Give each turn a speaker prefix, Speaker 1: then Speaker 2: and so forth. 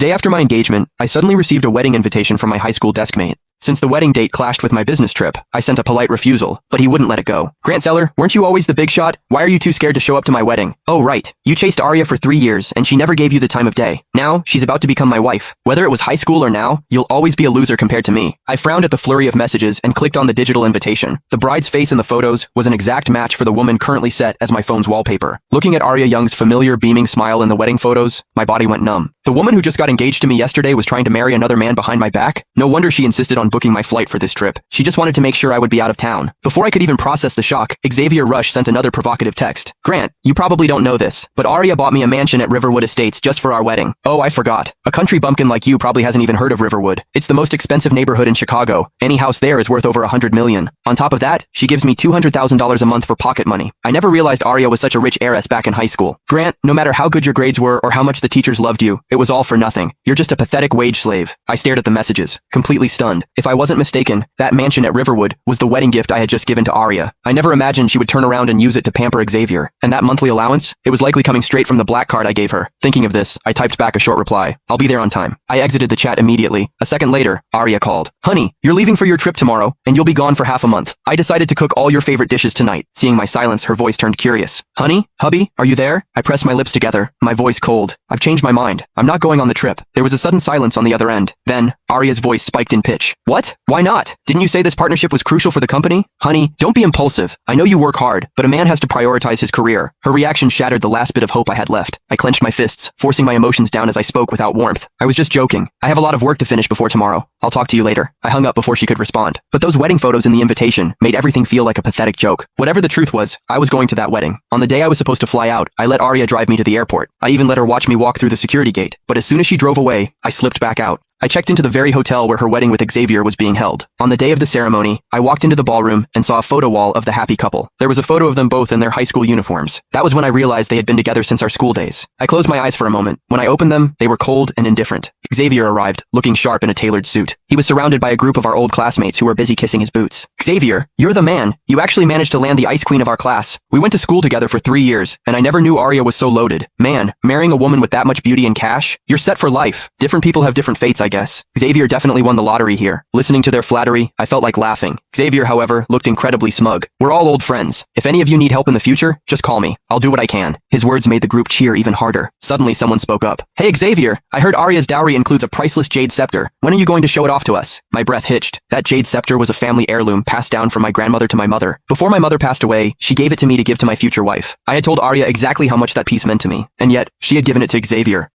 Speaker 1: Day after my engagement, I suddenly received a wedding invitation from my high school desk mate. Since the wedding date clashed with my business trip, I sent a polite refusal, but he wouldn't let it go. Grant Zeller, weren't you always the big shot? Why are you too scared to show up to my wedding? Oh right, you chased Arya for 3 years and she never gave you the time of day. Now, she's about to become my wife. Whether it was high school or now, you'll always be a loser compared to me. I frowned at the flurry of messages and clicked on the digital invitation. The bride's face in the photos was an exact match for the woman currently set as my phone's wallpaper. Looking at Arya Young's familiar beaming smile in the wedding photos, my body went numb. The woman who just got engaged to me yesterday was trying to marry another man behind my back? No wonder she insisted on booking my flight for this trip. She just wanted to make sure I would be out of town. Before I could even process the shock, Xavier Rush sent another provocative text. Grant, you probably don't know this, but Arya bought me a mansion at Riverwood Estates just for our wedding. Oh, I forgot. A country bumpkin like you probably hasn't even heard of Riverwood. It's the most expensive neighborhood in Chicago. Any house there is worth over $100 million. On top of that, she gives me $200,000 a month for pocket money. I never realized Arya was such a rich heiress back in high school. Grant, no matter how good your grades were or how much the teachers loved you, it was all for nothing. You're just a pathetic wage slave. I stared at the messages, completely stunned. If I wasn't mistaken, that mansion at Riverwood was the wedding gift I had just given to Arya. I never imagined she would turn around and use it to pamper Xavier. And that monthly allowance? It was likely coming straight from the black card I gave her. Thinking of this, I typed back a short reply. I'll be there on time. I exited the chat immediately. A second later, Arya called. Honey, you're leaving for your trip tomorrow, and you'll be gone for half a month. I decided to cook all your favorite dishes tonight. Seeing my silence, her voice turned curious. Honey? Hubby? Are you there? I pressed my lips together, my voice cold. I've changed my mind. I'm not going on the trip. There was a sudden silence on the other end. Then, Arya's voice spiked in pitch. What? Why not? Didn't you say this partnership was crucial for the company? Honey, don't be impulsive. I know you work hard, but a man has to prioritize his career. Her reaction shattered the last bit of hope I had left. I clenched my fists, forcing my emotions down as I spoke without warmth. I was just joking. I have a lot of work to finish before tomorrow. I'll talk to you later. I hung up before she could respond. But those wedding photos in the invitation made everything feel like a pathetic joke. Whatever the truth was, I was going to that wedding. On the day I was supposed to fly out, I let Arya drive me to the airport. I even let her watch me walk through the security gate. But as soon as she drove away, I slipped back out. I checked into the very hotel where her wedding with Xavier was being held. On the day of the ceremony, I walked into the ballroom and saw a photo wall of the happy couple. There was a photo of them both in their high school uniforms. That was when I realized they had been together since our school days. I closed my eyes for a moment. When I opened them, they were cold and indifferent. Xavier arrived, looking sharp in a tailored suit. He was surrounded by a group of our old classmates who were busy kissing his boots. Xavier, you're the man. You actually managed to land the ice queen of our class. We went to school together for 3 years, and I never knew Arya was so loaded. Man, marrying a woman with that much beauty and cash? You're set for life. Different people have different fates, I guess. Xavier definitely won the lottery here. Listening to their flattery, I felt like laughing. Xavier, however, looked incredibly smug. We're all old friends. If any of you need help in the future, just call me. I'll do what I can. His words made the group cheer even harder. Suddenly, someone spoke up. Hey Xavier, I heard Arya's dowry includes a priceless jade scepter. When are you going to show it off to us? My breath hitched. That jade scepter was a family heirloom passed down from my grandmother to my mother. Before my mother passed away, she gave it to me to give to my future wife. I had told Arya exactly how much that piece meant to me, and yet, she had given it to Xavier.